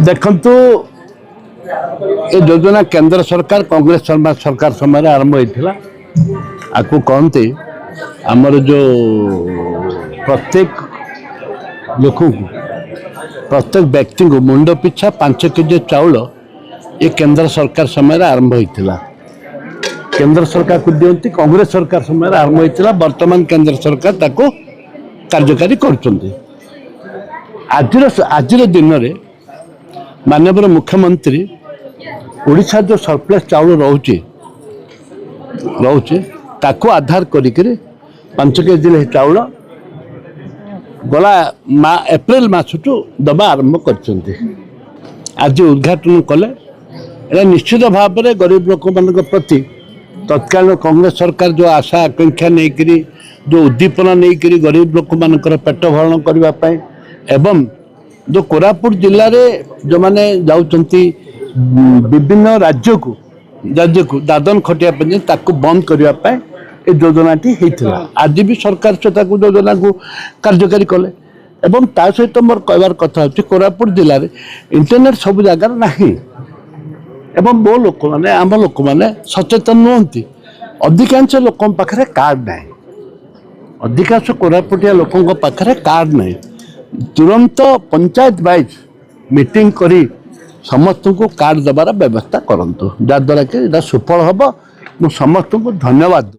देखंतु ये योजना केंद्र सरकार कांग्रेस सरकार समय आरंभ होता आपको कहते आमर जो प्रत्येक लोक प्रत्येक व्यक्ति को मुंड पिछा 5 केजी चाउल ये केंद्र सरकार समय आरंभ होता केंद्र सरकार को दिखती कांग्रेस सरकार समय आरंभ होता वर्तमान केंद्र सरकार ताको कार्यकारी कर आज दिन में माननीय मुख्यमंत्री ओडिशा जो सरप्लस चाउल रोचे ताको आधार करिकरी 5 केजी चाउल गला एप्रिल मासठू दबा आरंभ कर आज उद्घाटन कले निश्चित भाव में गरीब लोक मान प्रति तत्काल कांग्रेस सरकार जो आशा आकांक्षा नहीं जो उद्दीपना नहीं गरीब लोक मान पेट भरण करने एवं जो कोरापुट जिले में जो मैंने जाऊँगी विभिन्न राज्य को दादन खटिया बंद करने ये योजनाटी होता आज भी सरकार से योजना को कार्यकारी कले एवं ता सहित मोर कहबार कथा होची कोरापुट जिले में इंटरनेट सब जगार नहीं एवं मो लोक मैंने आम लोक मैंने सचेतन नुहति अधिकांश लोक पाखे कार्ड ना अधिकांश कोरापुटिया लोकों पाखे कार्ड ना तुरंत पंचायत वाइज मीटिंग करी समस्त को कार्ड देवार व्यवस्था करंतु जद्वारा कि सुफल हम समस्त को धन्यवाद।